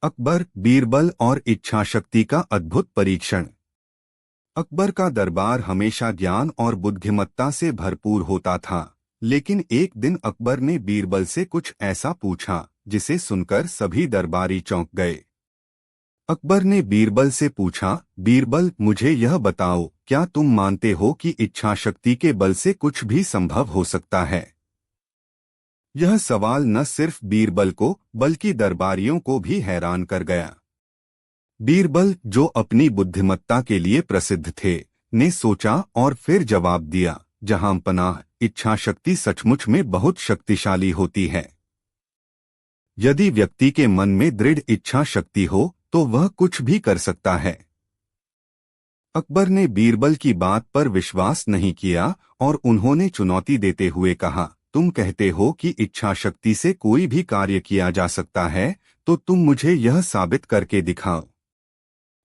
अकबर, बीरबल और इच्छा शक्ति का अद्भुत परीक्षण। अकबर का दरबार हमेशा ज्ञान और बुद्धिमत्ता से भरपूर होता था, लेकिन एक दिन अकबर ने बीरबल से कुछ ऐसा पूछा जिसे सुनकर सभी दरबारी चौंक गए। अकबर ने बीरबल से पूछा, बीरबल, मुझे यह बताओ, क्या तुम मानते हो कि इच्छा शक्ति के बल से कुछ भी संभव हो सकता है? यह सवाल न सिर्फ बीरबल को बल्कि दरबारियों को भी हैरान कर गया। बीरबल, जो अपनी बुद्धिमत्ता के लिए प्रसिद्ध थे, ने सोचा और फिर जवाब दिया, जहां पनाह, इच्छा शक्ति सचमुच में बहुत शक्तिशाली होती है। यदि व्यक्ति के मन में दृढ़ इच्छा शक्ति हो तो वह कुछ भी कर सकता है। अकबर ने बीरबल की बात पर विश्वास नहीं किया और उन्होंने चुनौती देते हुए कहा, तुम कहते हो कि इच्छा शक्ति से कोई भी कार्य किया जा सकता है, तो तुम मुझे यह साबित करके दिखाओ।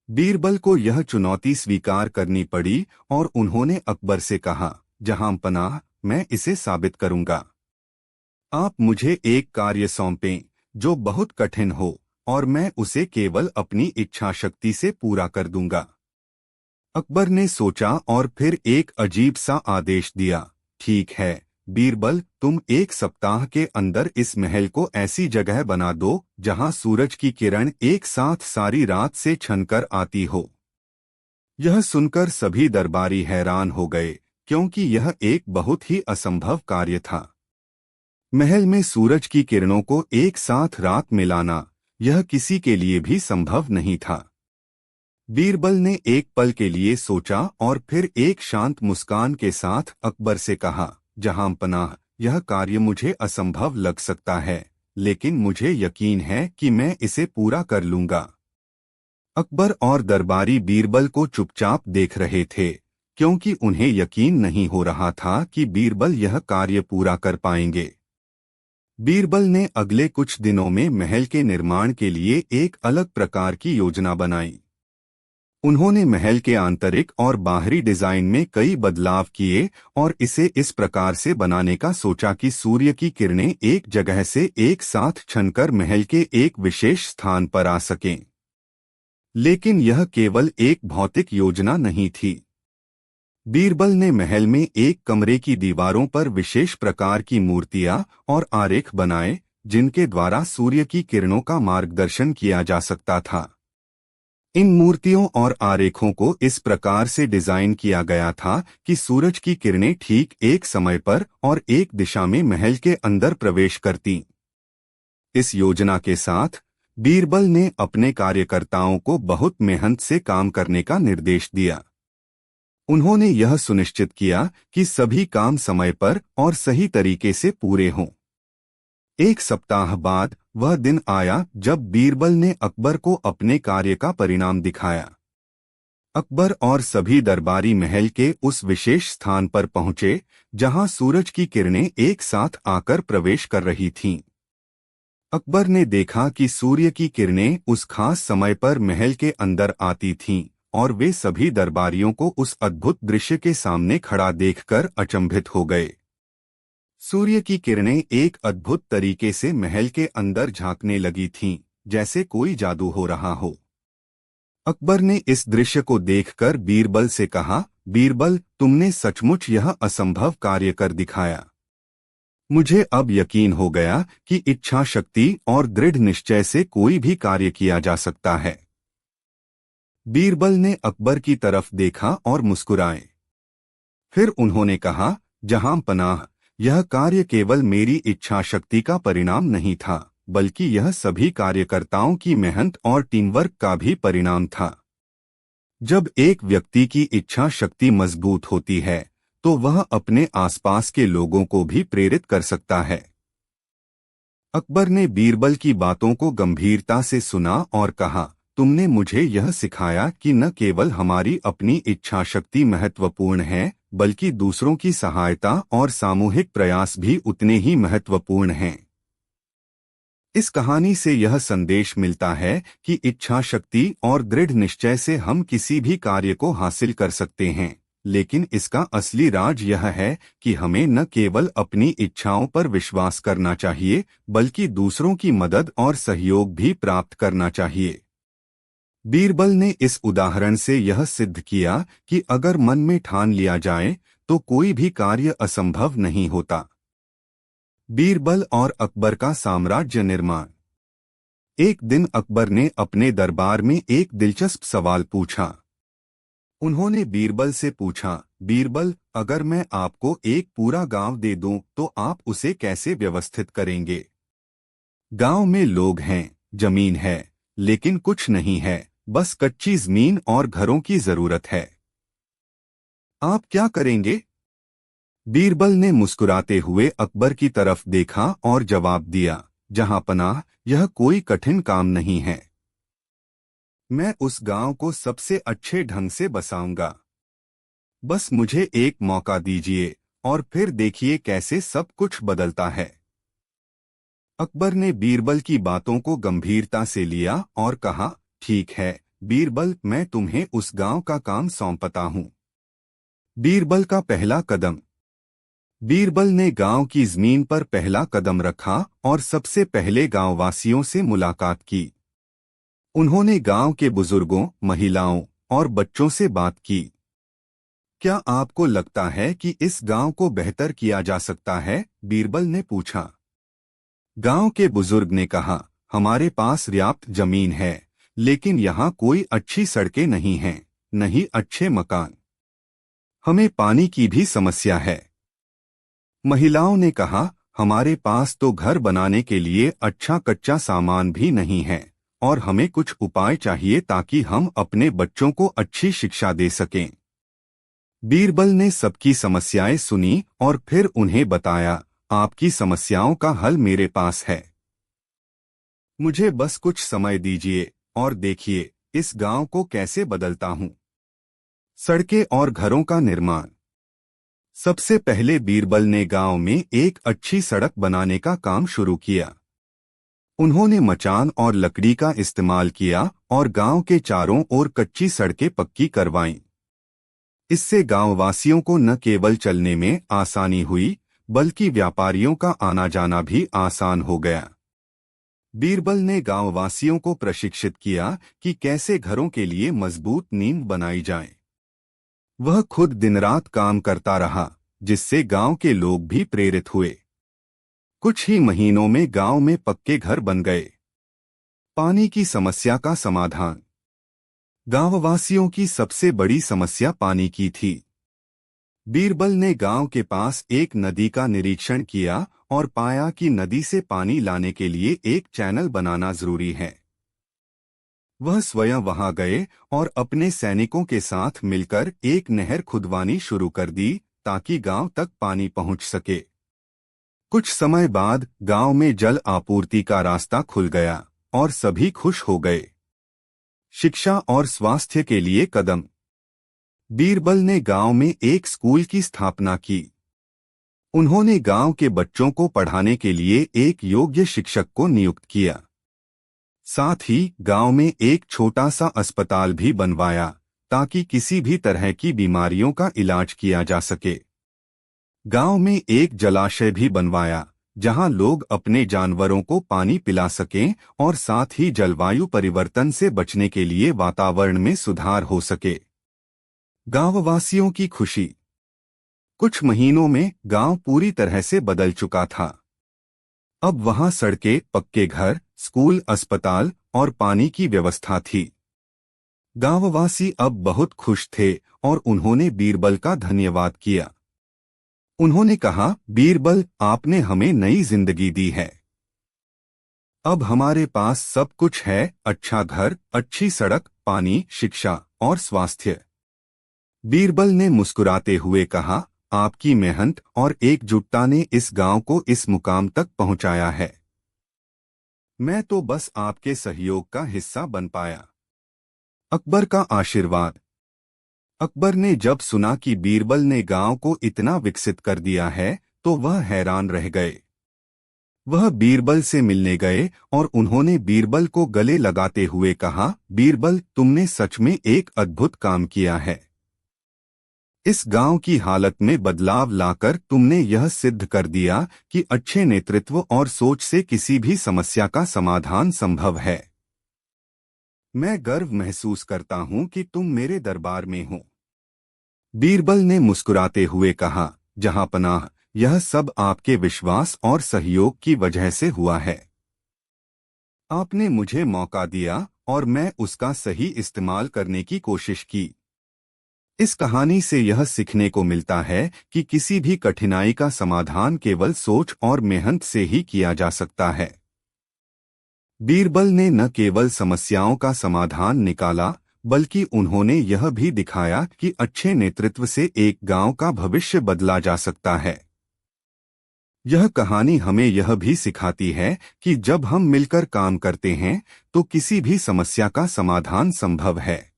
बीरबल को यह चुनौती स्वीकार करनी पड़ी और उन्होंने अकबर से कहा, जहां पनाह, मैं इसे साबित करूंगा। आप मुझे एक कार्य सौंपें जो बहुत कठिन हो और मैं उसे केवल अपनी इच्छा शक्ति से पूरा कर दूंगा। अकबर ने सोचा और फिर एक अजीब सा आदेश दिया, ठीक है बीरबल, तुम एक सप्ताह के अंदर इस महल को ऐसी जगह बना दो जहां सूरज की किरण एक साथ सारी रात से छनकर आती हो। यह सुनकर सभी दरबारी हैरान हो गए, क्योंकि यह एक बहुत ही असंभव कार्य था। महल में सूरज की किरणों को एक साथ रात में लाना, यह किसी के लिए भी संभव नहीं था। बीरबल ने एक पल के लिए सोचा और फिर एक शांत मुस्कान के साथ अकबर से कहा, जहां पनाह, यह कार्य मुझे असंभव लग सकता है, लेकिन मुझे यकीन है कि मैं इसे पूरा कर लूंगा। अकबर और दरबारी बीरबल को चुपचाप देख रहे थे, क्योंकि उन्हें यकीन नहीं हो रहा था कि बीरबल यह कार्य पूरा कर पाएंगे। बीरबल ने अगले कुछ दिनों में महल के निर्माण के लिए एक अलग प्रकार की योजना बनाई। उन्होंने महल के आंतरिक और बाहरी डिजाइन में कई बदलाव किए और इसे इस प्रकार से बनाने का सोचा कि सूर्य की किरणें एक जगह से एक साथ छनकर महल के एक विशेष स्थान पर आ सकें। लेकिन यह केवल एक भौतिक योजना नहीं थी। बीरबल ने महल में एक कमरे की दीवारों पर विशेष प्रकार की मूर्तियां और आरेख बनाए, जिनके द्वारा सूर्य की किरणों का मार्गदर्शन किया जा सकता था। इन मूर्तियों और आरेखों को इस प्रकार से डिजाइन किया गया था कि सूरज की किरणें ठीक एक समय पर और एक दिशा में महल के अंदर प्रवेश करतीं। इस योजना के साथ बीरबल ने अपने कार्यकर्ताओं को बहुत मेहनत से काम करने का निर्देश दिया। उन्होंने यह सुनिश्चित किया कि सभी काम समय पर और सही तरीके से पूरे हों। एक सप्ताह बाद वह दिन आया जब बीरबल ने अकबर को अपने कार्य का परिणाम दिखाया। अकबर और सभी दरबारी महल के उस विशेष स्थान पर पहुंचे जहां सूरज की किरणें एक साथ आकर प्रवेश कर रही थीं। अकबर ने देखा कि सूर्य की किरणें उस खास समय पर महल के अंदर आती थीं और वे सभी दरबारियों को उस अद्भुत दृश्य के सामने खड़ा देखकर अचंभित हो गए। सूर्य की किरणें एक अद्भुत तरीके से महल के अंदर झांकने लगी थीं, जैसे कोई जादू हो रहा हो। अकबर ने इस दृश्य को देखकर बीरबल से कहा, बीरबल, तुमने सचमुच यह असंभव कार्य कर दिखाया। मुझे अब यकीन हो गया कि इच्छा शक्ति और दृढ़ निश्चय से कोई भी कार्य किया जा सकता है। बीरबल ने अकबर की तरफ देखा और मुस्कुराए। फिर उन्होंने कहा, जहां पनाह, यह कार्य केवल मेरी इच्छा शक्ति का परिणाम नहीं था, बल्कि यह सभी कार्यकर्ताओं की मेहनत और टीमवर्क का भी परिणाम था। जब एक व्यक्ति की इच्छा शक्ति मजबूत होती है तो वह अपने आसपास के लोगों को भी प्रेरित कर सकता है। अकबर ने बीरबल की बातों को गंभीरता से सुना और कहा, तुमने मुझे यह सिखाया कि न केवल हमारी अपनी इच्छा शक्ति महत्वपूर्ण है, बल्कि दूसरों की सहायता और सामूहिक प्रयास भी उतने ही महत्वपूर्ण हैं। इस कहानी से यह संदेश मिलता है कि इच्छा शक्ति और दृढ़ निश्चय से हम किसी भी कार्य को हासिल कर सकते हैं, लेकिन इसका असली राज यह है कि हमें न केवल अपनी इच्छाओं पर विश्वास करना चाहिए, बल्कि दूसरों की मदद और सहयोग भी प्राप्त करना चाहिए। बीरबल ने इस उदाहरण से यह सिद्ध किया कि अगर मन में ठान लिया जाए तो कोई भी कार्य असंभव नहीं होता। बीरबल और अकबर का साम्राज्य निर्माण। एक दिन अकबर ने अपने दरबार में एक दिलचस्प सवाल पूछा। उन्होंने बीरबल से पूछा, बीरबल, अगर मैं आपको एक पूरा गांव दे दूं तो आप उसे कैसे व्यवस्थित करेंगे? गांव में लोग हैं, जमीन है, लेकिन कुछ नहीं है, बस कच्ची जमीन और घरों की जरूरत है। आप क्या करेंगे? बीरबल ने मुस्कुराते हुए अकबर की तरफ देखा और जवाब दिया, जहां पनाह, यह कोई कठिन काम नहीं है। मैं उस गांव को सबसे अच्छे ढंग से बसाऊंगा। बस मुझे एक मौका दीजिए और फिर देखिए कैसे सब कुछ बदलता है। अकबर ने बीरबल की बातों को गंभीरता से लिया और कहा, ठीक है बीरबल, मैं तुम्हें उस गांव का काम सौंपता हूं। बीरबल का पहला कदम। बीरबल ने गांव की जमीन पर पहला कदम रखा और सबसे पहले गांववासियों से मुलाकात की। उन्होंने गांव के बुजुर्गों, महिलाओं और बच्चों से बात की। क्या आपको लगता है कि इस गांव को बेहतर किया जा सकता है? बीरबल ने पूछा। गांव के बुजुर्ग ने कहा, हमारे पास पर्याप्त जमीन है, लेकिन यहाँ कोई अच्छी सड़कें नहीं हैं, नहीं अच्छे मकान। हमें पानी की भी समस्या है। महिलाओं ने कहा, हमारे पास तो घर बनाने के लिए अच्छा कच्चा सामान भी नहीं है और हमें कुछ उपाय चाहिए ताकि हम अपने बच्चों को अच्छी शिक्षा दे सकें। बीरबल ने सबकी समस्याएं सुनी और फिर उन्हें बताया, आपकी समस्याओं का हल मेरे पास है। मुझे बस कुछ समय दीजिए और देखिए इस गांव को कैसे बदलता हूं। सड़कें और घरों का निर्माण। सबसे पहले बीरबल ने गांव में एक अच्छी सड़क बनाने का काम शुरू किया। उन्होंने मचान और लकड़ी का इस्तेमाल किया और गांव के चारों ओर कच्ची सड़कें पक्की करवाईं। इससे गांववासियों को न केवल चलने में आसानी हुई, बल्कि व्यापारियों का आना जाना भी आसान हो गया। बीरबल ने गांववासियों को प्रशिक्षित किया कि कैसे घरों के लिए मजबूत नींव बनाई जाए। वह खुद दिन रात काम करता रहा, जिससे गांव के लोग भी प्रेरित हुए। कुछ ही महीनों में गांव में पक्के घर बन गए। पानी की समस्या का समाधान। गांववासियों की सबसे बड़ी समस्या पानी की थी। बीरबल ने गांव के पास एक नदी का निरीक्षण किया और पाया कि नदी से पानी लाने के लिए एक चैनल बनाना जरूरी है। वह स्वयं वहां गए और अपने सैनिकों के साथ मिलकर एक नहर खुदवानी शुरू कर दी ताकि गांव तक पानी पहुंच सके। कुछ समय बाद गांव में जल आपूर्ति का रास्ता खुल गया और सभी खुश हो गए। शिक्षा और स्वास्थ्य के लिए कदम। बीरबल ने गांव में एक स्कूल की स्थापना की। उन्होंने गांव के बच्चों को पढ़ाने के लिए एक योग्य शिक्षक को नियुक्त किया। साथ ही गांव में एक छोटा सा अस्पताल भी बनवाया ताकि किसी भी तरह की बीमारियों का इलाज किया जा सके। गांव में एक जलाशय भी बनवाया जहां लोग अपने जानवरों को पानी पिला सकें और साथ ही जलवायु परिवर्तन से बचने के लिए वातावरण में सुधार हो सके। गांववासियों की खुशी। कुछ महीनों में गांव पूरी तरह से बदल चुका था। अब वहां सड़कें, पक्के घर, स्कूल, अस्पताल और पानी की व्यवस्था थी। गांववासी अब बहुत खुश थे और उन्होंने बीरबल का धन्यवाद किया। उन्होंने कहा, बीरबल, आपने हमें नई जिंदगी दी है। अब हमारे पास सब कुछ है, अच्छा घर, अच्छी सड़क, पानी, शिक्षा और स्वास्थ्य। बीरबल ने मुस्कुराते हुए कहा, आपकी मेहनत और एकजुटता ने इस गांव को इस मुकाम तक पहुंचाया है। मैं तो बस आपके सहयोग का हिस्सा बन पाया। अकबर का आशीर्वाद। अकबर ने जब सुना कि बीरबल ने गांव को इतना विकसित कर दिया है तो वह हैरान रह गए। वह बीरबल से मिलने गए और उन्होंने बीरबल को गले लगाते हुए कहा, बीरबल, तुमने सच में एक अद्भुत काम किया है। इस गांव की हालत में बदलाव लाकर तुमने यह सिद्ध कर दिया कि अच्छे नेतृत्व और सोच से किसी भी समस्या का समाधान संभव है। मैं गर्व महसूस करता हूं कि तुम मेरे दरबार में हो। बीरबल ने मुस्कुराते हुए कहा, जहांपनाह, यह सब आपके विश्वास और सहयोग की वजह से हुआ है। आपने मुझे मौका दिया और मैं उसका सही इस्तेमाल करने की कोशिश की। इस कहानी से यह सीखने को मिलता है कि किसी भी कठिनाई का समाधान केवल सोच और मेहनत से ही किया जा सकता है। बीरबल ने न केवल समस्याओं का समाधान निकाला, बल्कि उन्होंने यह भी दिखाया कि अच्छे नेतृत्व से एक गांव का भविष्य बदला जा सकता है। यह कहानी हमें यह भी सिखाती है कि जब हम मिलकर काम करते हैं तो किसी भी समस्या का समाधान संभव है।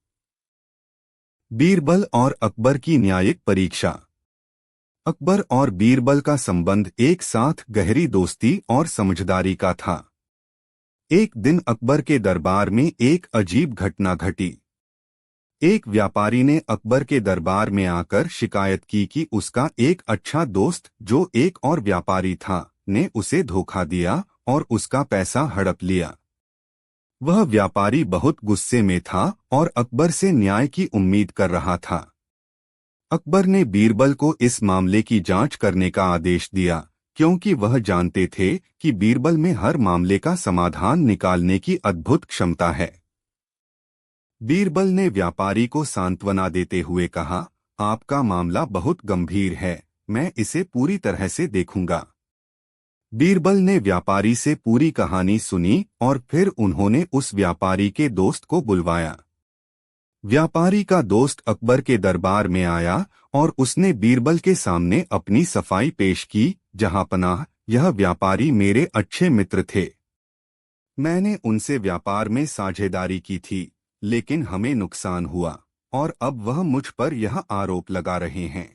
बीरबल और अकबर की न्यायिक परीक्षा। अकबर और बीरबल का संबंध एक साथ गहरी दोस्ती और समझदारी का था। एक दिन अकबर के दरबार में एक अजीब घटना घटी। एक व्यापारी ने अकबर के दरबार में आकर शिकायत की कि उसका एक अच्छा दोस्त, जो एक और व्यापारी था, ने उसे धोखा दिया और उसका पैसा हड़प लिया। वह व्यापारी बहुत गुस्से में था और अकबर से न्याय की उम्मीद कर रहा था। अकबर ने बीरबल को इस मामले की जांच करने का आदेश दिया, क्योंकि वह जानते थे कि बीरबल में हर मामले का समाधान निकालने की अद्भुत क्षमता है। बीरबल ने व्यापारी को सांत्वना देते हुए कहा, आपका मामला बहुत गंभीर है, मैं इसे पूरी तरह से देखूंगा। बीरबल ने व्यापारी से पूरी कहानी सुनी और फिर उन्होंने उस व्यापारी के दोस्त को बुलवाया। व्यापारी का दोस्त अकबर के दरबार में आया और उसने बीरबल के सामने अपनी सफाई पेश की, जहांपनाह, यह व्यापारी मेरे अच्छे मित्र थे। मैंने उनसे व्यापार में साझेदारी की थी, लेकिन हमें नुकसान हुआ और अब वह मुझ पर यह आरोप लगा रहे हैं।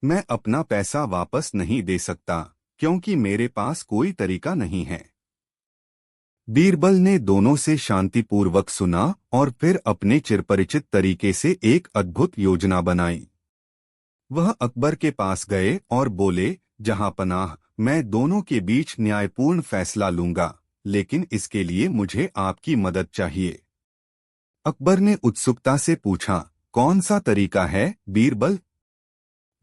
मैं अपना पैसा वापस नहीं दे सकता, क्योंकि मेरे पास कोई तरीका नहीं है। बीरबल ने दोनों से शांतिपूर्वक सुना और फिर अपने चिरपरिचित तरीके से एक अद्भुत योजना बनाई। वह अकबर के पास गए और बोले, जहांपनाह, मैं दोनों के बीच न्यायपूर्ण फैसला लूंगा, लेकिन इसके लिए मुझे आपकी मदद चाहिए। अकबर ने उत्सुकता से पूछा, कौन सा तरीका है, बीरबल?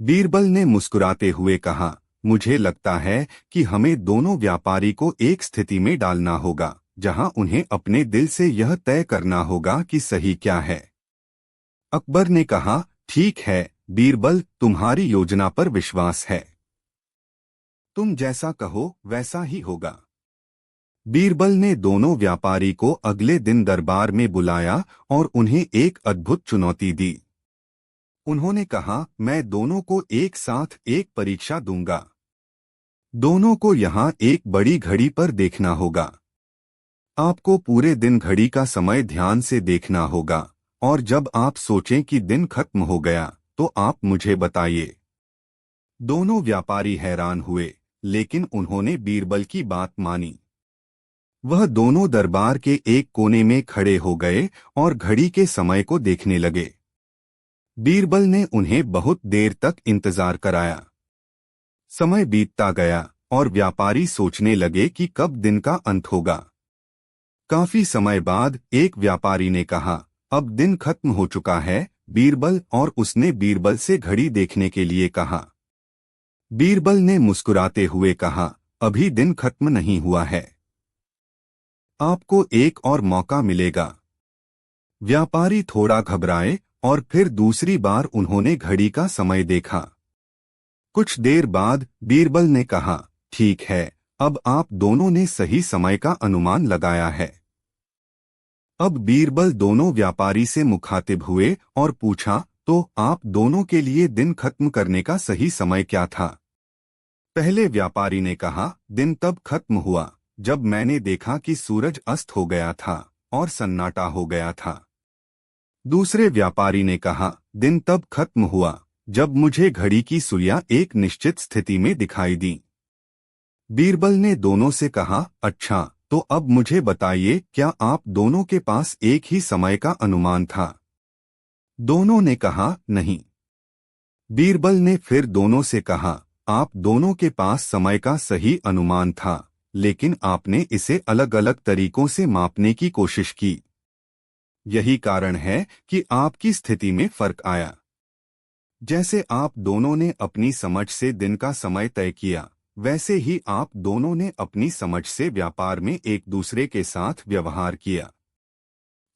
बीरबल ने मुस्कुराते हुए कहा, मुझे लगता है कि हमें दोनों व्यापारी को एक स्थिति में डालना होगा, जहां उन्हें अपने दिल से यह तय करना होगा कि सही क्या है। अकबर ने कहा, ठीक है बीरबल, तुम्हारी योजना पर विश्वास है। तुम जैसा कहो वैसा ही होगा। बीरबल ने दोनों व्यापारी को अगले दिन दरबार में बुलाया और उन्हें एक अद्भुत चुनौती दी। उन्होंने कहा, मैं दोनों को एक साथ एक परीक्षा दूंगा। दोनों को यहाँ एक बड़ी घड़ी पर देखना होगा। आपको पूरे दिन घड़ी का समय ध्यान से देखना होगा और जब आप सोचें कि दिन खत्म हो गया तो आप मुझे बताइए। दोनों व्यापारी हैरान हुए, लेकिन उन्होंने बीरबल की बात मानी। वह दोनों दरबार के एक कोने में खड़े हो गए और घड़ी के समय को देखने लगे। बीरबल ने उन्हें बहुत देर तक इंतजार कराया। समय बीतता गया और व्यापारी सोचने लगे कि कब दिन का अंत होगा। काफी समय बाद एक व्यापारी ने कहा, अब दिन खत्म हो चुका है बीरबल, और उसने बीरबल से घड़ी देखने के लिए कहा। बीरबल ने मुस्कुराते हुए कहा, अभी दिन खत्म नहीं हुआ है, आपको एक और मौका मिलेगा। व्यापारी थोड़ा घबराए और फिर दूसरी बार उन्होंने घड़ी का समय देखा। कुछ देर बाद बीरबल ने कहा, ठीक है, अब आप दोनों ने सही समय का अनुमान लगाया है। अब बीरबल दोनों व्यापारी से मुखातिब हुए और पूछा, तो आप दोनों के लिए दिन खत्म करने का सही समय क्या था? पहले व्यापारी ने कहा, दिन तब खत्म हुआ जब मैंने देखा कि सूरज अस्त हो गया था और सन्नाटा हो गया था। दूसरे व्यापारी ने कहा, दिन तब खत्म हुआ जब मुझे घड़ी की सुइयां एक निश्चित स्थिति में दिखाई दी। बीरबल ने दोनों से कहा, अच्छा, तो अब मुझे बताइए, क्या आप दोनों के पास एक ही समय का अनुमान था? दोनों ने कहा, नहीं, बीरबल ने फिर दोनों से कहा, आप दोनों के पास समय का सही अनुमान था, लेकिन आपने इसे अलग अलग तरीकों से मापने की कोशिश की। यही कारण है कि आपकी स्थिति में फर्क आया। जैसे आप दोनों ने अपनी समझ से दिन का समय तय किया, वैसे ही आप दोनों ने अपनी समझ से व्यापार में एक दूसरे के साथ व्यवहार किया।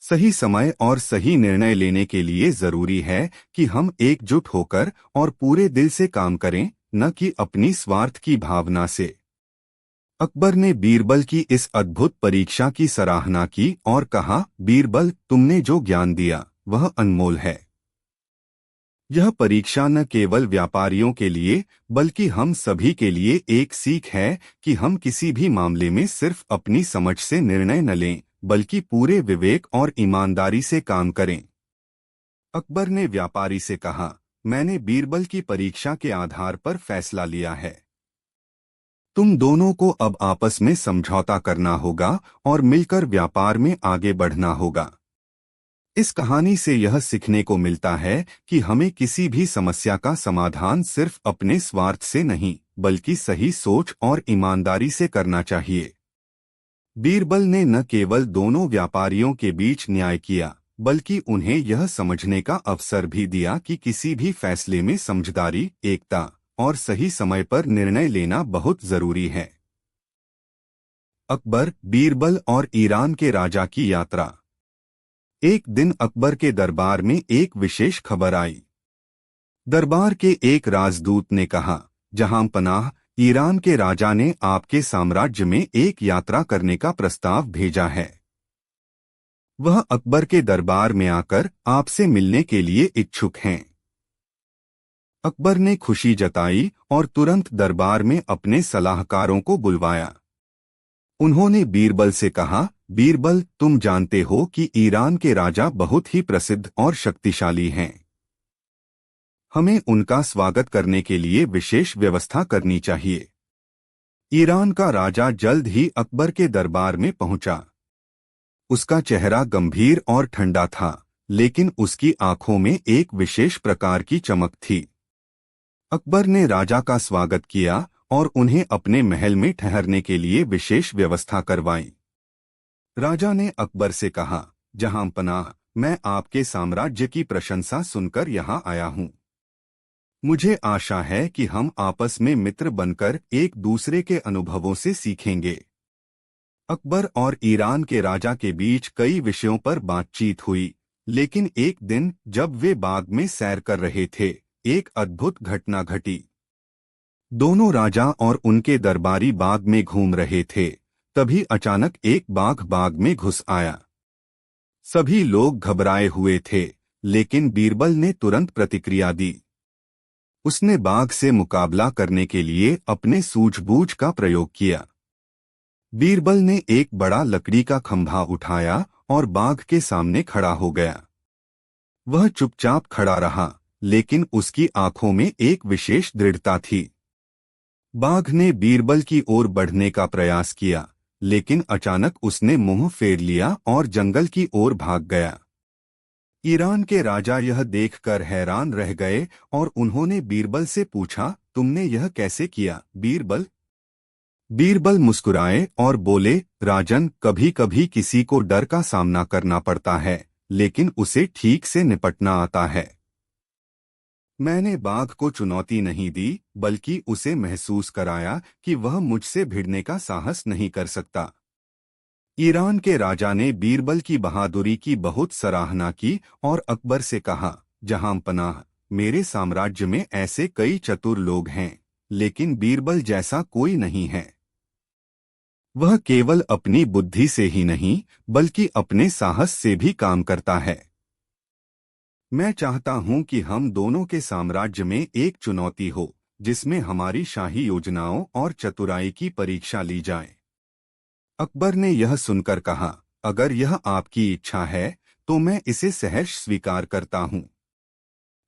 सही समय और सही निर्णय लेने के लिए जरूरी है कि हम एकजुट होकर और पूरे दिल से काम करें, न कि अपनी स्वार्थ की भावना से। अकबर ने बीरबल की इस अद्भुत परीक्षा की सराहना की और कहा, बीरबल, तुमने जो ज्ञान दिया वह अनमोल है। यह परीक्षा न केवल व्यापारियों के लिए बल्कि हम सभी के लिए एक सीख है कि हम किसी भी मामले में सिर्फ अपनी समझ से निर्णय न लें, बल्कि पूरे विवेक और ईमानदारी से काम करें। अकबर ने व्यापारी से कहा, मैंने बीरबल की परीक्षा के आधार पर फैसला लिया है। तुम दोनों को अब आपस में समझौता करना होगा और मिलकर व्यापार में आगे बढ़ना होगा। इस कहानी से यह सीखने को मिलता है कि हमें किसी भी समस्या का समाधान सिर्फ अपने स्वार्थ से नहीं, बल्कि सही सोच और ईमानदारी से करना चाहिए। बीरबल ने न केवल दोनों व्यापारियों के बीच न्याय किया, बल्कि उन्हें यह समझने का अवसर भी दिया कि किसी भी फैसले में समझदारी, एकता और सही समय पर निर्णय लेना बहुत जरूरी है। अकबर, बीरबल और ईरान के राजा की यात्रा। एक दिन अकबर के दरबार में एक विशेष खबर आई। दरबार के एक राजदूत ने कहा, जहां पनाह, ईरान के राजा ने आपके साम्राज्य में एक यात्रा करने का प्रस्ताव भेजा है। वह अकबर के दरबार में आकर आपसे मिलने के लिए इच्छुक हैं। अकबर ने खुशी जताई और तुरंत दरबार में अपने सलाहकारों को बुलवाया। उन्होंने बीरबल से कहा, बीरबल, तुम जानते हो कि ईरान के राजा बहुत ही प्रसिद्ध और शक्तिशाली हैं। हमें उनका स्वागत करने के लिए विशेष व्यवस्था करनी चाहिए। ईरान का राजा जल्द ही अकबर के दरबार में पहुंचा। उसका चेहरा गंभीर और ठंडा था, लेकिन उसकी आंखों में एक विशेष प्रकार की चमक थी। अकबर ने राजा का स्वागत किया और उन्हें अपने महल में ठहरने के लिए विशेष व्यवस्था करवाई। राजा ने अकबर से कहा, जहां पनाह, मैं आपके साम्राज्य की प्रशंसा सुनकर यहाँ आया हूँ। मुझे आशा है कि हम आपस में मित्र बनकर एक दूसरे के अनुभवों से सीखेंगे। अकबर और ईरान के राजा के बीच कई विषयों पर बातचीत हुई, लेकिन एक दिन जब वे बाग में सैर कर रहे थे, एक अद्भुत घटना घटी। दोनों राजा और उनके दरबारी बाग में घूम रहे थे, तभी अचानक एक बाघ बाग में घुस आया। सभी लोग घबराए हुए थे, लेकिन बीरबल ने तुरंत प्रतिक्रिया दी। उसने बाघ से मुकाबला करने के लिए अपने सूझबूझ का प्रयोग किया। बीरबल ने एक बड़ा लकड़ी का खंभा उठाया और बाघ के सामने खड़ा हो गया। वह चुपचाप खड़ा रहा, लेकिन उसकी आंखों में एक विशेष दृढ़ता थी। बाघ ने बीरबल की ओर बढ़ने का प्रयास किया, लेकिन अचानक उसने मुंह फेर लिया और जंगल की ओर भाग गया। ईरान के राजा यह देखकर हैरान रह गए और उन्होंने बीरबल से पूछा, तुमने यह कैसे किया, बीरबल? बीरबल मुस्कुराए और बोले, राजन, कभी कभी किसी को डर का सामना करना पड़ता है, लेकिन उसे ठीक से निपटना आता है। मैंने बाघ को चुनौती नहीं दी, बल्कि उसे महसूस कराया कि वह मुझसे भिड़ने का साहस नहीं कर सकता। ईरान के राजा ने बीरबल की बहादुरी की बहुत सराहना की और अकबर से कहा, जहां पनाह, मेरे साम्राज्य में ऐसे कई चतुर लोग हैं, लेकिन बीरबल जैसा कोई नहीं है। वह केवल अपनी बुद्धि से ही नहीं, बल्कि अपने साहस से भी काम करता है। मैं चाहता हूं कि हम दोनों के साम्राज्य में एक चुनौती हो, जिसमें हमारी शाही योजनाओं और चतुराई की परीक्षा ली जाए। अकबर ने यह सुनकर कहा, अगर यह आपकी इच्छा है तो मैं इसे सहर्ष स्वीकार करता हूं।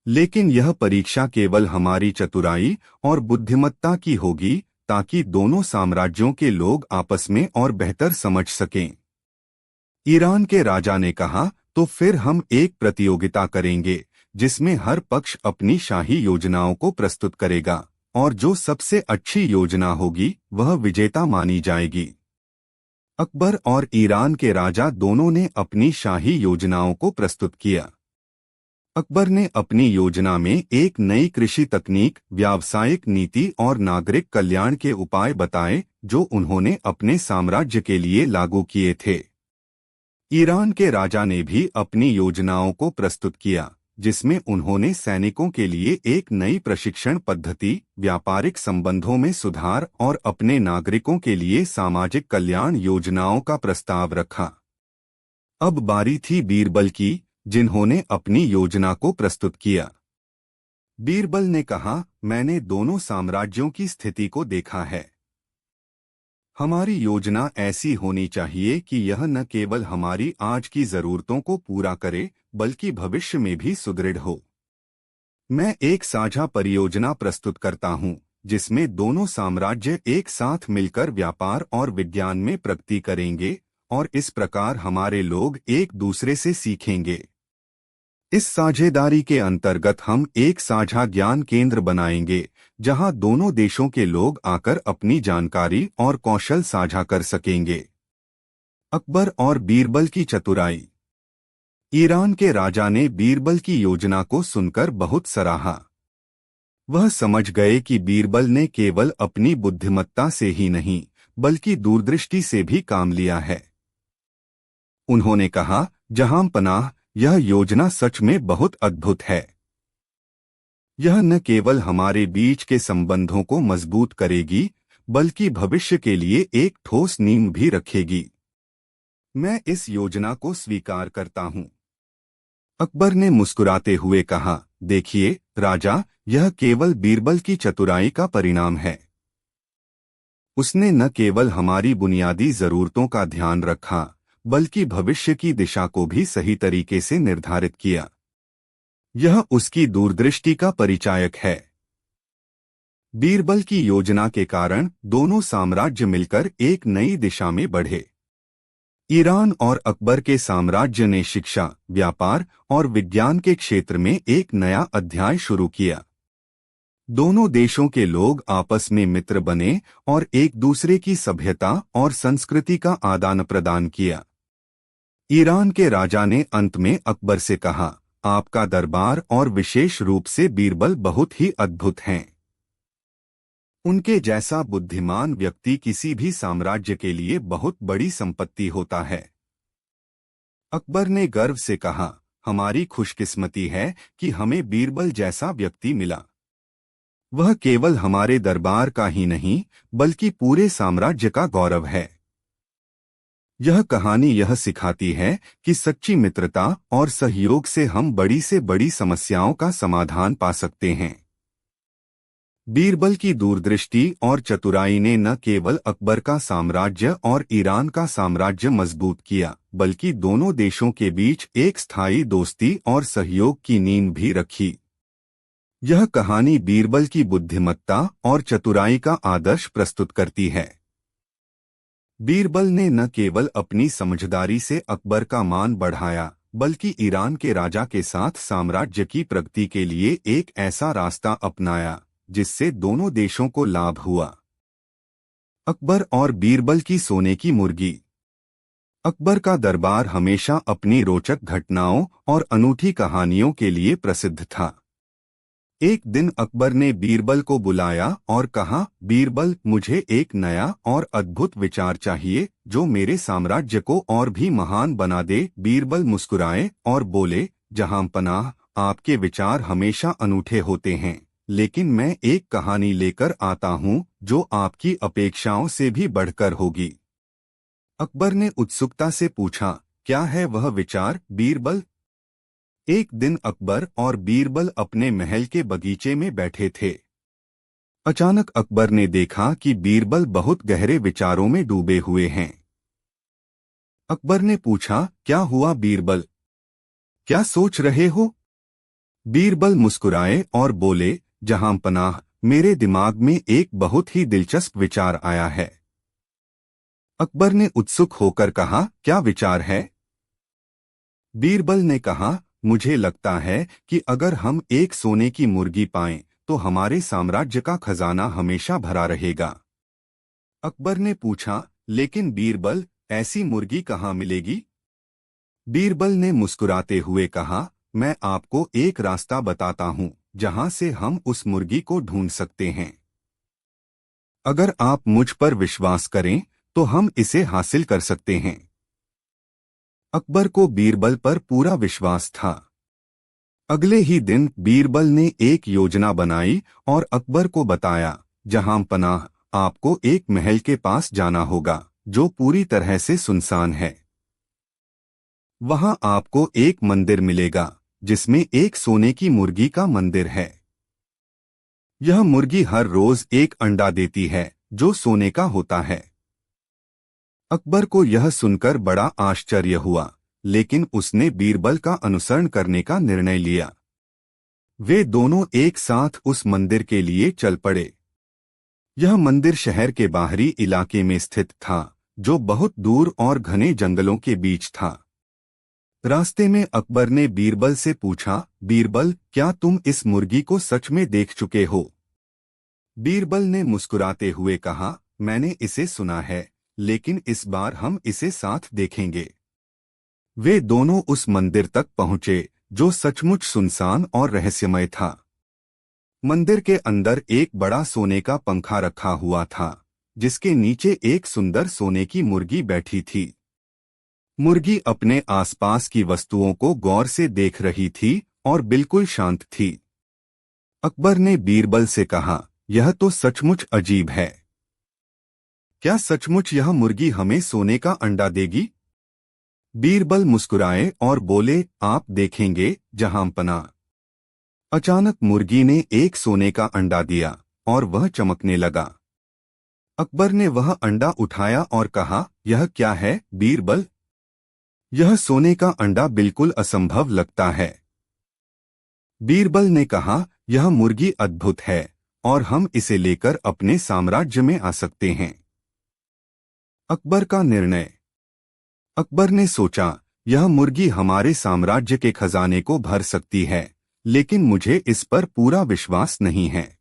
लेकिन यह परीक्षा केवल हमारी चतुराई और बुद्धिमत्ता की होगी, ताकि दोनों साम्राज्यों के लोग आपस में और बेहतर समझ सकें। ईरान के राजा ने कहा, तो फिर हम एक प्रतियोगिता करेंगे, जिसमें हर पक्ष अपनी शाही योजनाओं को प्रस्तुत करेगा और जो सबसे अच्छी योजना होगी वह विजेता मानी जाएगी। अकबर और ईरान के राजा दोनों ने अपनी शाही योजनाओं को प्रस्तुत किया। अकबर ने अपनी योजना में एक नई कृषि तकनीक, व्यावसायिक नीति और नागरिक कल्याण के उपाय बताए जो उन्होंने अपने साम्राज्य के लिए लागू किए थे। ईरान के राजा ने भी अपनी योजनाओं को प्रस्तुत किया, जिसमें उन्होंने सैनिकों के लिए एक नई प्रशिक्षण पद्धति, व्यापारिक संबंधों में सुधार और अपने नागरिकों के लिए सामाजिक कल्याण योजनाओं का प्रस्ताव रखा। अब बारी थी बीरबल की, जिन्होंने अपनी योजना को प्रस्तुत किया। बीरबल ने कहा, मैंने दोनों साम्राज्यों की स्थिति को देखा है। हमारी योजना ऐसी होनी चाहिए कि यह न केवल हमारी आज की जरूरतों को पूरा करे बल्कि भविष्य में भी सुदृढ़ हो। मैं एक साझा परियोजना प्रस्तुत करता हूँ, जिसमें दोनों साम्राज्य एक साथ मिलकर व्यापार और विज्ञान में प्रगति करेंगे और इस प्रकार हमारे लोग एक दूसरे से सीखेंगे। इस साझेदारी के अंतर्गत हम एक साझा ज्ञान केंद्र बनाएंगे, जहां दोनों देशों के लोग आकर अपनी जानकारी और कौशल साझा कर सकेंगे। अकबर और बीरबल की चतुराई। ईरान के राजा ने बीरबल की योजना को सुनकर बहुत सराहा। वह समझ गए कि बीरबल ने केवल अपनी बुद्धिमत्ता से ही नहीं बल्कि दूरदृष्टि से भी काम लिया है। उन्होंने कहा, जहां पनाह, यह योजना सच में बहुत अद्भुत है। यह न केवल हमारे बीच के संबंधों को मजबूत करेगी बल्कि भविष्य के लिए एक ठोस नींव भी रखेगी। मैं इस योजना को स्वीकार करता हूं। अकबर ने मुस्कुराते हुए कहा, देखिए राजा, यह केवल बीरबल की चतुराई का परिणाम है। उसने न केवल हमारी बुनियादी जरूरतों का ध्यान रखा बल्कि भविष्य की दिशा को भी सही तरीके से निर्धारित किया। यह उसकी दूरदृष्टि का परिचायक है। बीरबल की योजना के कारण दोनों साम्राज्य मिलकर एक नई दिशा में बढ़े। ईरान और अकबर के साम्राज्य ने शिक्षा, व्यापार और विज्ञान के क्षेत्र में एक नया अध्याय शुरू किया। दोनों देशों के लोग आपस में मित्र बने और एक दूसरे की सभ्यता और संस्कृति का आदान प्रदान किया। ईरान के राजा ने अंत में अकबर से कहा, आपका दरबार और विशेष रूप से बीरबल बहुत ही अद्भुत हैं। उनके जैसा बुद्धिमान व्यक्ति किसी भी साम्राज्य के लिए बहुत बड़ी संपत्ति होता है। अकबर ने गर्व से कहा, हमारी खुशकिस्मती है कि हमें बीरबल जैसा व्यक्ति मिला। वह केवल हमारे दरबार का ही नहीं बल्कि पूरे साम्राज्य का गौरव है। यह कहानी यह सिखाती है कि सच्ची मित्रता और सहयोग से हम बड़ी से बड़ी समस्याओं का समाधान पा सकते हैं। बीरबल की दूरदृष्टि और चतुराई ने न केवल अकबर का साम्राज्य और ईरान का साम्राज्य मजबूत किया बल्कि दोनों देशों के बीच एक स्थायी दोस्ती और सहयोग की नींव भी रखी। यह कहानी बीरबल की बुद्धिमत्ता और चतुराई का आदर्श प्रस्तुत करती है। बीरबल ने न केवल अपनी समझदारी से अकबर का मान बढ़ाया बल्कि ईरान के राजा के साथ साम्राज्य की प्रगति के लिए एक ऐसा रास्ता अपनाया जिससे दोनों देशों को लाभ हुआ। अकबर और बीरबल की सोने की मुर्गी। अकबर का दरबार हमेशा अपनी रोचक घटनाओं और अनूठी कहानियों के लिए प्रसिद्ध था। एक दिन अकबर ने बीरबल को बुलाया और कहा, बीरबल, मुझे एक नया और अद्भुत विचार चाहिए जो मेरे साम्राज्य को और भी महान बना दे। बीरबल मुस्कुराए और बोले, जहां पनाह, आपके विचार हमेशा अनूठे होते हैं, लेकिन मैं एक कहानी लेकर आता हूं जो आपकी अपेक्षाओं से भी बढ़कर होगी। अकबर ने उत्सुकता से पूछा, क्या है वह विचार बीरबल? एक दिन अकबर और बीरबल अपने महल के बगीचे में बैठे थे। अचानक अकबर ने देखा कि बीरबल बहुत गहरे विचारों में डूबे हुए हैं। अकबर ने पूछा, क्या हुआ बीरबल? क्या सोच रहे हो? बीरबल मुस्कुराए और बोले, जहां पनाह, मेरे दिमाग में एक बहुत ही दिलचस्प विचार आया है। अकबर ने उत्सुक होकर कहा, क्या विचार है? बीरबल ने कहा, मुझे लगता है कि अगर हम एक सोने की मुर्गी पाएं तो हमारे साम्राज्य का खजाना हमेशा भरा रहेगा। अकबर ने पूछा, लेकिन बीरबल, ऐसी मुर्गी कहाँ मिलेगी? बीरबल ने मुस्कुराते हुए कहा, मैं आपको एक रास्ता बताता हूँ जहाँ से हम उस मुर्गी को ढूंढ सकते हैं। अगर आप मुझ पर विश्वास करें तो हम इसे हासिल कर सकते हैं। अकबर को बीरबल पर पूरा विश्वास था। अगले ही दिन बीरबल ने एक योजना बनाई और अकबर को बताया, जहां पनाह, आपको एक महल के पास जाना होगा जो पूरी तरह से सुनसान है। वहां आपको एक मंदिर मिलेगा जिसमें एक सोने की मुर्गी का मंदिर है। यह मुर्गी हर रोज एक अंडा देती है जो सोने का होता है। अकबर को यह सुनकर बड़ा आश्चर्य हुआ, लेकिन उसने बीरबल का अनुसरण करने का निर्णय लिया। वे दोनों एक साथ उस मंदिर के लिए चल पड़े। यह मंदिर शहर के बाहरी इलाके में स्थित था, जो बहुत दूर और घने जंगलों के बीच था। रास्ते में अकबर ने बीरबल से पूछा, बीरबल, क्या तुम इस मुर्गी को सच में देख चुके हो? बीरबल ने मुस्कुराते हुए कहा, मैंने इसे सुना है, लेकिन इस बार हम इसे साथ देखेंगे। वे दोनों उस मंदिर तक पहुंचे, जो सचमुच सुनसान और रहस्यमय था। मंदिर के अंदर एक बड़ा सोने का पंखा रखा हुआ था, जिसके नीचे एक सुंदर सोने की मुर्गी बैठी थी। मुर्गी अपने आसपास की वस्तुओं को गौर से देख रही थी और बिल्कुल शांत थी। अकबर ने बीरबल से कहा, यह तो सचमुच अजीब है। क्या सचमुच यह मुर्गी हमें सोने का अंडा देगी? बीरबल मुस्कुराए और बोले, आप देखेंगे जहांपना। अचानक मुर्गी ने एक सोने का अंडा दिया और वह चमकने लगा। अकबर ने वह अंडा उठाया और कहा, यह क्या है बीरबल? यह सोने का अंडा बिल्कुल असंभव लगता है। बीरबल ने कहा, यह मुर्गी अद्भुत है और हम इसे लेकर अपने साम्राज्य में आ सकते हैं। अकबर का निर्णय। अकबर ने सोचा, यह मुर्गी हमारे साम्राज्य के खजाने को भर सकती है, लेकिन मुझे इस पर पूरा विश्वास नहीं है।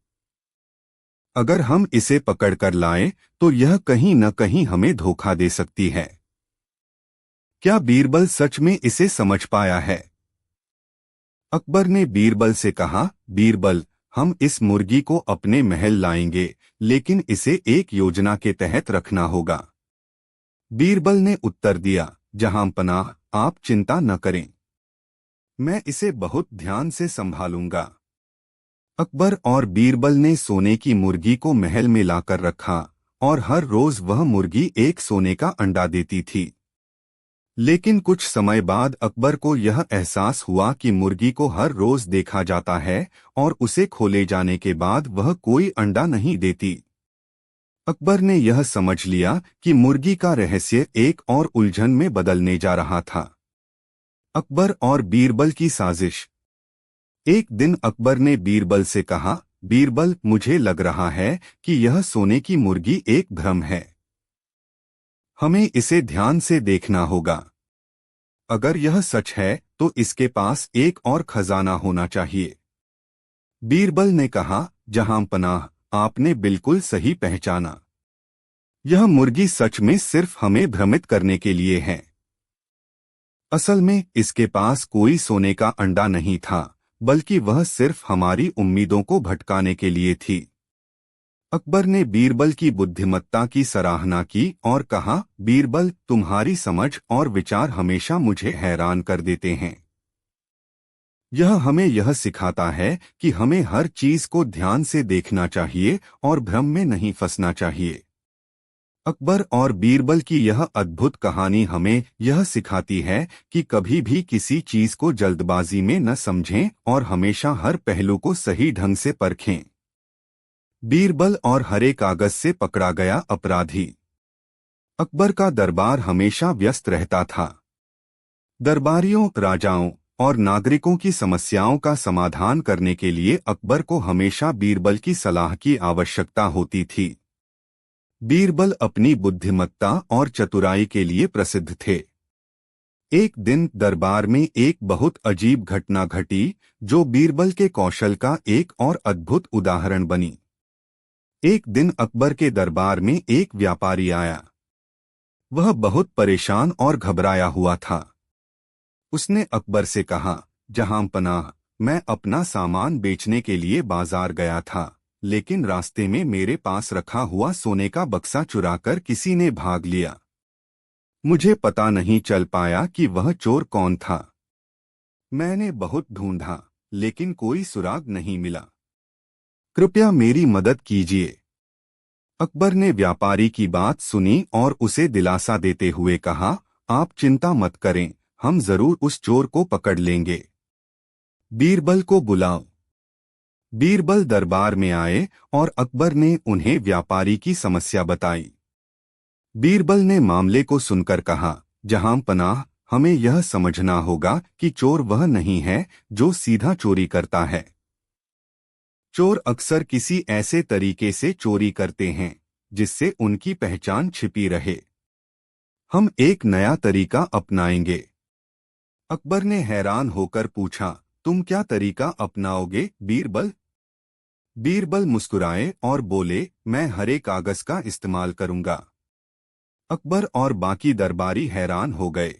अगर हम इसे पकड़कर लाएं, तो यह कहीं न कहीं हमें धोखा दे सकती है। क्या बीरबल सच में इसे समझ पाया है? अकबर ने बीरबल से कहा, बीरबल, हम इस मुर्गी को अपने महल लाएंगे, लेकिन इसे एक योजना के तहत रखना होगा। बीरबल ने उत्तर दिया, जहांपनाह, आप चिंता न करें, मैं इसे बहुत ध्यान से संभालूंगा। अकबर और बीरबल ने सोने की मुर्गी को महल में लाकर रखा और हर रोज वह मुर्गी एक सोने का अंडा देती थी। लेकिन कुछ समय बाद अकबर को यह एहसास हुआ कि मुर्गी को हर रोज देखा जाता है और उसे खोले जाने के बाद वह कोई अंडा नहीं देती। अकबर ने यह समझ लिया कि मुर्गी का रहस्य एक और उलझन में बदलने जा रहा था। अकबर और बीरबल की साजिश। एक दिन अकबर ने बीरबल से कहा, बीरबल, मुझे लग रहा है कि यह सोने की मुर्गी एक भ्रम है। हमें इसे ध्यान से देखना होगा। अगर यह सच है तो इसके पास एक और खजाना होना चाहिए। बीरबल ने कहा, जहांपनाह, आपने बिल्कुल सही पहचाना। यह मुर्गी सच में सिर्फ हमें भ्रमित करने के लिए है। असल में इसके पास कोई सोने का अंडा नहीं था, बल्कि वह सिर्फ हमारी उम्मीदों को भटकाने के लिए थी। अकबर ने बीरबल की बुद्धिमत्ता की सराहना की और कहा, बीरबल, तुम्हारी समझ और विचार हमेशा मुझे हैरान कर देते हैं। यह हमें यह सिखाता है कि हमें हर चीज को ध्यान से देखना चाहिए और भ्रम में नहीं फंसना चाहिए। अकबर और बीरबल की यह अद्भुत कहानी हमें यह सिखाती है कि कभी भी किसी चीज को जल्दबाजी में न समझें और हमेशा हर पहलू को सही ढंग से परखें। बीरबल और हरे कागज से पकड़ा गया अपराधी। अकबर का दरबार हमेशा व्यस्त रहता था। दरबारियों, राजाओं और नागरिकों की समस्याओं का समाधान करने के लिए अकबर को हमेशा बीरबल की सलाह की आवश्यकता होती थी। बीरबल अपनी बुद्धिमत्ता और चतुराई के लिए प्रसिद्ध थे। एक दिन दरबार में एक बहुत अजीब घटना घटी जो बीरबल के कौशल का एक और अद्भुत उदाहरण बनी। एक दिन अकबर के दरबार में एक व्यापारी आया। वह बहुत परेशान और घबराया हुआ था। उसने अकबर से कहा, जहांपनाह, मैं अपना सामान बेचने के लिए बाजार गया था, लेकिन रास्ते में मेरे पास रखा हुआ सोने का बक्सा चुराकर किसी ने भाग लिया। मुझे पता नहीं चल पाया कि वह चोर कौन था। मैंने बहुत ढूंढा, लेकिन कोई सुराग नहीं मिला। कृपया मेरी मदद कीजिए। अकबर ने व्यापारी की बात सुनी और उसे दिलासा देते हुए कहा, आप चिंता मत करें, हम जरूर उस चोर को पकड़ लेंगे। बीरबल को बुलाओ। बीरबल दरबार में आए और अकबर ने उन्हें व्यापारी की समस्या बताई। बीरबल ने मामले को सुनकर कहा, जहांपनाह, हमें यह समझना होगा कि चोर वह नहीं है जो सीधा चोरी करता है। चोर अक्सर किसी ऐसे तरीके से चोरी करते हैं जिससे उनकी पहचान छिपी रहे। हम एक नया तरीका अपनाएंगे। अकबर ने हैरान होकर पूछा, तुम क्या तरीका अपनाओगे बीरबल? बीरबल मुस्कुराए और बोले, मैं हरे कागज का इस्तेमाल करूंगा। अकबर और बाकी दरबारी हैरान हो गए।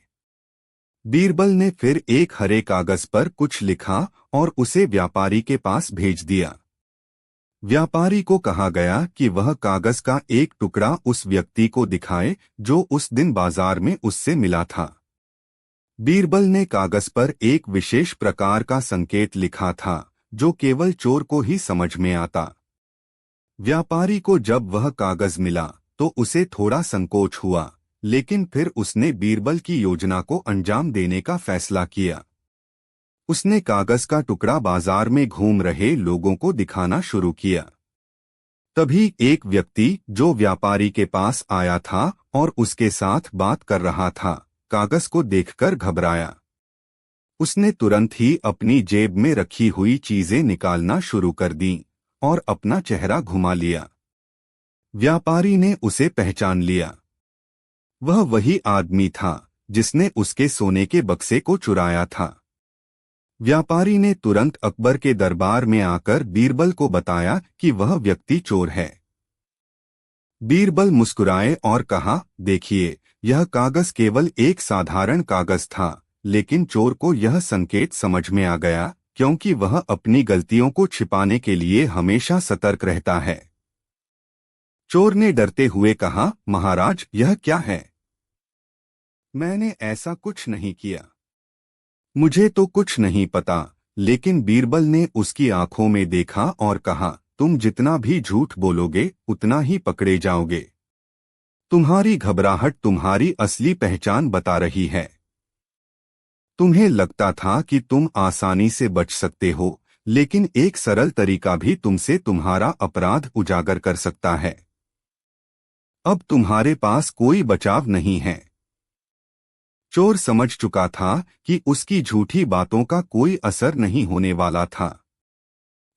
बीरबल ने फिर एक हरे कागज पर कुछ लिखा और उसे व्यापारी के पास भेज दिया। व्यापारी को कहा गया कि वह कागज का एक टुकड़ा उस व्यक्ति को दिखाए जो उस दिन बाजार में उससे मिला था। बीरबल ने कागज पर एक विशेष प्रकार का संकेत लिखा था जो केवल चोर को ही समझ में आता। व्यापारी को जब वह कागज मिला तो उसे थोड़ा संकोच हुआ, लेकिन फिर उसने बीरबल की योजना को अंजाम देने का फैसला किया। उसने कागज का टुकड़ा बाजार में घूम रहे लोगों को दिखाना शुरू किया। तभी एक व्यक्ति जो व्यापारी के पास आया था और उसके साथ बात कर रहा था, कागज को देखकर घबराया। उसने तुरंत ही अपनी जेब में रखी हुई चीजें निकालना शुरू कर दी और अपना चेहरा घुमा लिया। व्यापारी ने उसे पहचान लिया। वह वही आदमी था जिसने उसके सोने के बक्से को चुराया था। व्यापारी ने तुरंत अकबर के दरबार में आकर बीरबल को बताया कि वह व्यक्ति चोर है। बीरबल मुस्कुराए और कहा, देखिए, यह कागज केवल एक साधारण कागज था, लेकिन चोर को यह संकेत समझ में आ गया क्योंकि वह अपनी गलतियों को छिपाने के लिए हमेशा सतर्क रहता है। चोर ने डरते हुए कहा, महाराज, यह क्या है? मैंने ऐसा कुछ नहीं किया। मुझे तो कुछ नहीं पता। लेकिन बीरबल ने उसकी आंखों में देखा और कहा, तुम जितना भी झूठ बोलोगे उतना ही पकड़े जाओगे। तुम्हारी घबराहट तुम्हारी असली पहचान बता रही है। तुम्हें लगता था कि तुम आसानी से बच सकते हो, लेकिन एक सरल तरीका भी तुमसे तुम्हारा अपराध उजागर कर सकता है। अब तुम्हारे पास कोई बचाव नहीं है। चोर समझ चुका था कि उसकी झूठी बातों का कोई असर नहीं होने वाला था।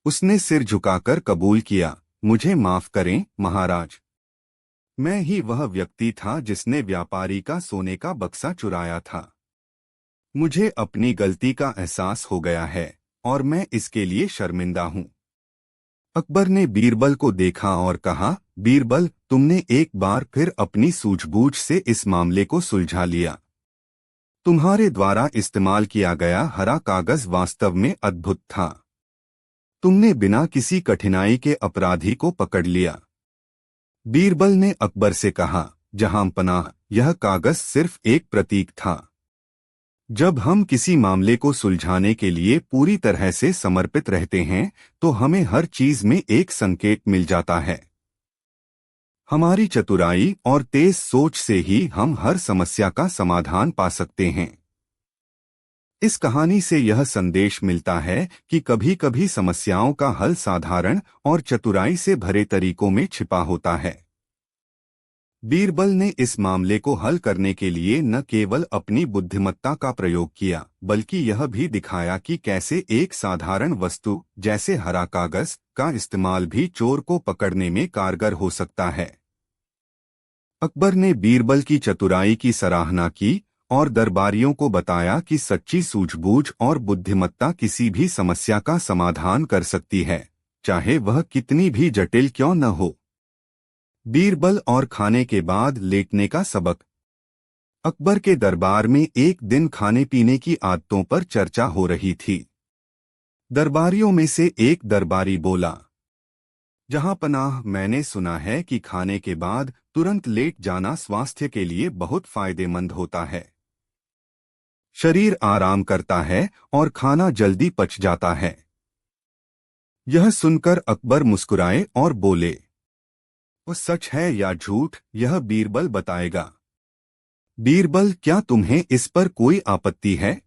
उसने सिर झुकाकर कबूल किया, मुझे माफ करें महाराज। मैं ही वह व्यक्ति था जिसने व्यापारी का सोने का बक्सा चुराया था। मुझे अपनी गलती का एहसास हो गया है और मैं इसके लिए शर्मिंदा हूं। अकबर ने बीरबल को देखा और कहा, बीरबल, तुमने एक बार फिर अपनी सूझबूझ से इस मामले को सुलझा लिया। तुम्हारे द्वारा इस्तेमाल किया गया हरा कागज वास्तव में अद्भुत था। तुमने बिना किसी कठिनाई के अपराधी को पकड़ लिया। बीरबल ने अकबर से कहा, जहांपनाह, यह कागज सिर्फ एक प्रतीक था। जब हम किसी मामले को सुलझाने के लिए पूरी तरह से समर्पित रहते हैं तो हमें हर चीज में एक संकेत मिल जाता है। हमारी चतुराई और तेज सोच से ही हम हर समस्या का समाधान पा सकते हैं। इस कहानी से यह संदेश मिलता है कि कभी-कभी समस्याओं का हल साधारण और चतुराई से भरे तरीकों में छिपा होता है। बीरबल ने इस मामले को हल करने के लिए न केवल अपनी बुद्धिमत्ता का प्रयोग किया, बल्कि यह भी दिखाया कि कैसे एक साधारण वस्तु जैसे हरा कागज का इस्तेमाल भी चोर को पकड़ने में कारगर हो सकता है। अकबर ने बीरबल की चतुराई की सराहना की और दरबारियों को बताया कि सच्ची सूझबूझ और बुद्धिमत्ता किसी भी समस्या का समाधान कर सकती है, चाहे वह कितनी भी जटिल क्यों न हो। बीरबल और खाने के बाद लेटने का सबक। अकबर के दरबार में एक दिन खाने पीने की आदतों पर चर्चा हो रही थी। दरबारियों में से एक दरबारी बोला, जहां पनाह, मैंने सुना है कि खाने के बाद तुरंत लेट जाना स्वास्थ्य के लिए बहुत फायदेमंद होता है। शरीर आराम करता है और खाना जल्दी पच जाता है। यह सुनकर अकबर मुस्कुराए और बोले, वो सच है या झूठ, यह बीरबल बताएगा। बीरबल, क्या तुम्हें इस पर कोई आपत्ति है?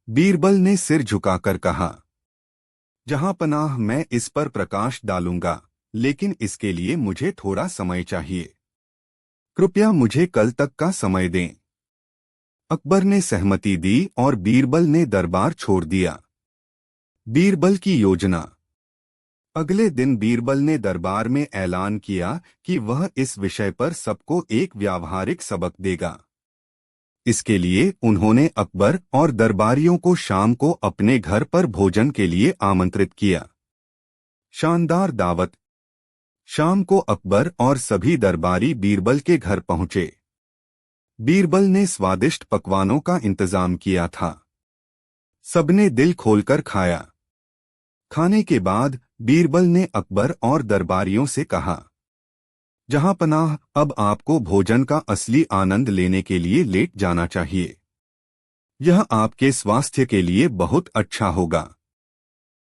बीरबल ने सिर झुकाकर कहा, जहां पनाह, मैं इस पर प्रकाश डालूंगा, लेकिन इसके लिए मुझे थोड़ा समय चाहिए। कृपया मुझे कल तक का समय दें। अकबर ने सहमति दी और बीरबल ने दरबार छोड़ दिया। बीरबल की योजना। अगले दिन बीरबल ने दरबार में ऐलान किया कि वह इस विषय पर सबको एक व्यावहारिक सबक देगा। इसके लिए उन्होंने अकबर और दरबारियों को शाम को अपने घर पर भोजन के लिए आमंत्रित किया। शानदार दावत। शाम को अकबर और सभी दरबारी बीरबल के घर पहुंचे। बीरबल ने स्वादिष्ट पकवानों का इंतजाम किया था। सबने दिल खोलकर खाया। खाने के बाद बीरबल ने अकबर और दरबारियों से कहा, जहां पनाह, अब आपको भोजन का असली आनंद लेने के लिए लेट जाना चाहिए। यह आपके स्वास्थ्य के लिए बहुत अच्छा होगा।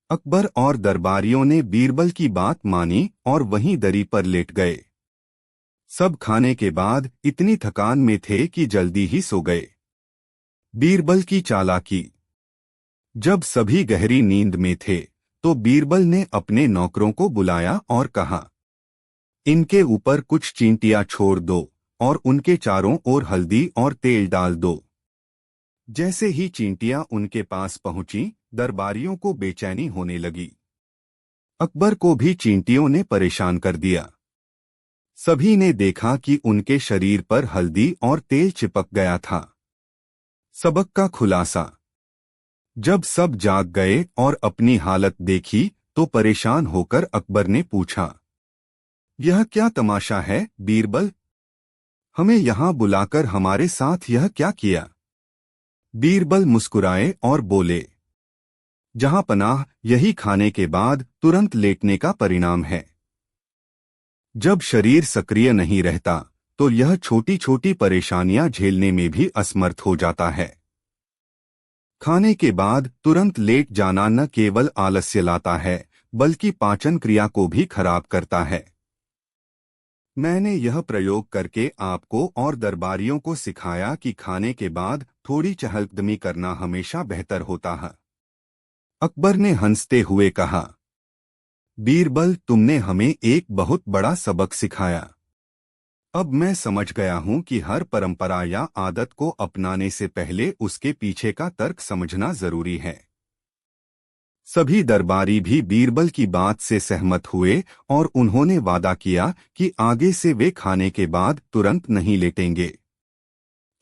अकबर और दरबारियों ने बीरबल की बात मानी और वहीं दरी पर लेट गए। सब खाने के बाद इतनी थकान में थे कि जल्दी ही सो गए। बीरबल की चालाकी। जब सभी गहरी नींद में थे तो बीरबल ने अपने नौकरों को बुलाया और कहा, इनके ऊपर कुछ चींटियां छोड़ दो और उनके चारों ओर हल्दी और तेल डाल दो। जैसे ही चींटियां उनके पास पहुंची, दरबारियों को बेचैनी होने लगी। अकबर को भी चींटियों ने परेशान कर दिया। सभी ने देखा कि उनके शरीर पर हल्दी और तेल चिपक गया था। सबक का खुलासा। जब सब जाग गए और अपनी हालत देखी तो परेशान होकर अकबर ने पूछा, यह क्या तमाशा है बीरबल? हमें यहां बुलाकर हमारे साथ यह क्या किया? बीरबल मुस्कुराए और बोले, जहां पनाह, यही खाने के बाद तुरंत लेटने का परिणाम है। जब शरीर सक्रिय नहीं रहता तो यह छोटी छोटी परेशानियां झेलने में भी असमर्थ हो जाता है। खाने के बाद तुरंत लेट जाना न केवल आलस्य लाता है, बल्कि पाचन क्रिया को भी खराब करता है। मैंने यह प्रयोग करके आपको और दरबारियों को सिखाया कि खाने के बाद थोड़ी चहलकदमी करना हमेशा बेहतर होता है। अकबर ने हंसते हुए कहा, बीरबल, तुमने हमें एक बहुत बड़ा सबक सिखाया। अब मैं समझ गया हूं कि हर परंपरा या आदत को अपनाने से पहले उसके पीछे का तर्क समझना जरूरी है। सभी दरबारी भी बीरबल की बात से सहमत हुए और उन्होंने वादा किया कि आगे से वे खाने के बाद तुरंत नहीं लेटेंगे।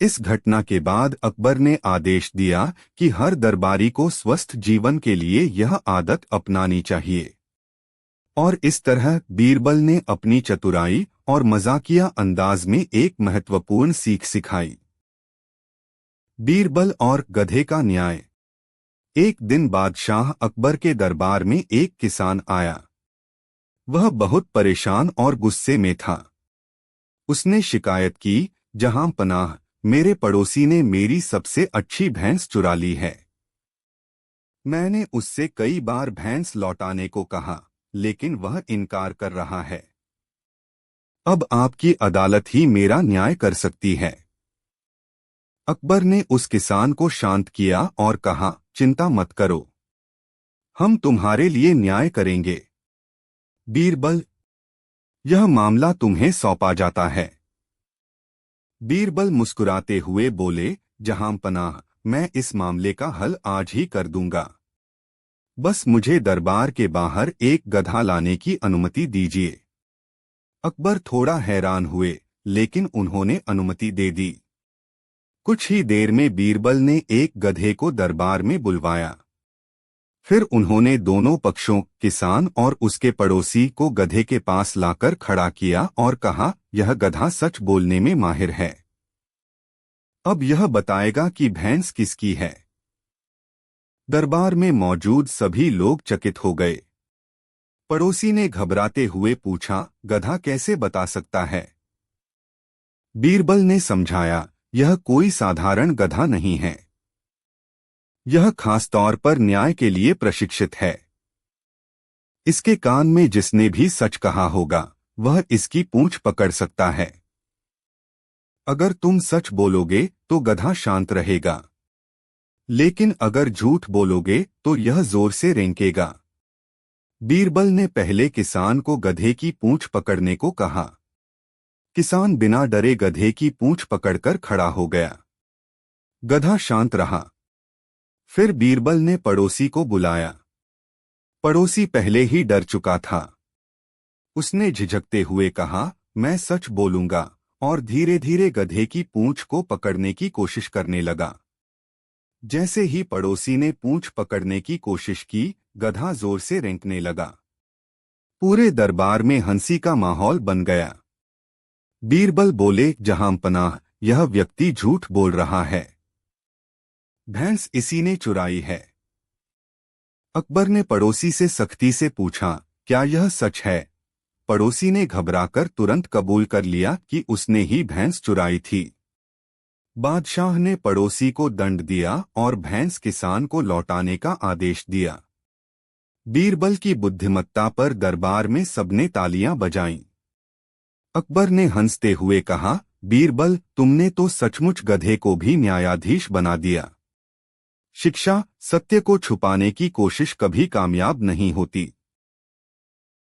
इस घटना के बाद अकबर ने आदेश दिया कि हर दरबारी को स्वस्थ जीवन के लिए यह आदत अपनानी चाहिए। और इस तरह बीरबल ने अपनी चतुराई और मजाकिया अंदाज में एक महत्वपूर्ण सीख सिखाई। बीरबल और गधे का न्याय। एक दिन बादशाह अकबर के दरबार में एक किसान आया। वह बहुत परेशान और गुस्से में था। उसने शिकायत की, जहां पनाह, मेरे पड़ोसी ने मेरी सबसे अच्छी भैंस चुरा ली है। मैंने उससे कई बार भैंस लौटाने को कहा, लेकिन वह इनकार कर रहा है। अब आपकी अदालत ही मेरा न्याय कर सकती है। अकबर ने उस किसान को शांत किया और कहा, चिंता मत करो, हम तुम्हारे लिए न्याय करेंगे। बीरबल, यह मामला तुम्हें सौंपा जाता है। बीरबल मुस्कुराते हुए बोले, जहां पनाह, मैं इस मामले का हल आज ही कर दूंगा। बस मुझे दरबार के बाहर एक गधा लाने की अनुमति दीजिए। अकबर थोड़ा हैरान हुए, लेकिन उन्होंने अनुमति दे दी। कुछ ही देर में बीरबल ने एक गधे को दरबार में बुलवाया। फिर उन्होंने दोनों पक्षों, किसान और उसके पड़ोसी को गधे के पास लाकर खड़ा किया और कहा, यह गधा सच बोलने में माहिर है। अब यह बताएगा कि भैंस किसकी है। दरबार में मौजूद सभी लोग चकित हो गए। पड़ोसी ने घबराते हुए पूछा, गधा कैसे बता सकता है? बीरबल ने समझाया, यह कोई साधारण गधा नहीं है। यह खास तौर पर न्याय के लिए प्रशिक्षित है। इसके कान में जिसने भी सच कहा होगा, वह इसकी पूंछ पकड़ सकता है। अगर तुम सच बोलोगे तो गधा शांत रहेगा, लेकिन अगर झूठ बोलोगे तो यह जोर से रेंकेगा। बीरबल ने पहले किसान को गधे की पूंछ पकड़ने को कहा। किसान बिना डरे गधे की पूंछ पकड़कर खड़ा हो गया। गधा शांत रहा। फिर बीरबल ने पड़ोसी को बुलाया। पड़ोसी पहले ही डर चुका था। उसने झिझकते हुए कहा, मैं सच बोलूंगा, और धीरे धीरे गधे की पूंछ को पकड़ने की कोशिश करने लगा। जैसे ही पड़ोसी ने पूंछ पकड़ने की कोशिश की, गधा जोर से रेंकने लगा। पूरे दरबार में हंसी का माहौल बन गया। बीरबल बोले, जहांपनाह, यह व्यक्ति झूठ बोल रहा है। भैंस इसी ने चुराई है। अकबर ने पड़ोसी से सख्ती से पूछा, क्या यह सच है? पड़ोसी ने घबराकर तुरंत कबूल कर लिया कि उसने ही भैंस चुराई थी। बादशाह ने पड़ोसी को दंड दिया और भैंस किसान को लौटाने का आदेश दिया। बीरबल की बुद्धिमत्ता पर दरबार में सबने तालियां बजाईं। अकबर ने हंसते हुए कहा, बीरबल, तुमने तो सचमुच गधे को भी न्यायाधीश बना दिया। शिक्षा, सत्य को छुपाने की कोशिश कभी कामयाब नहीं होती।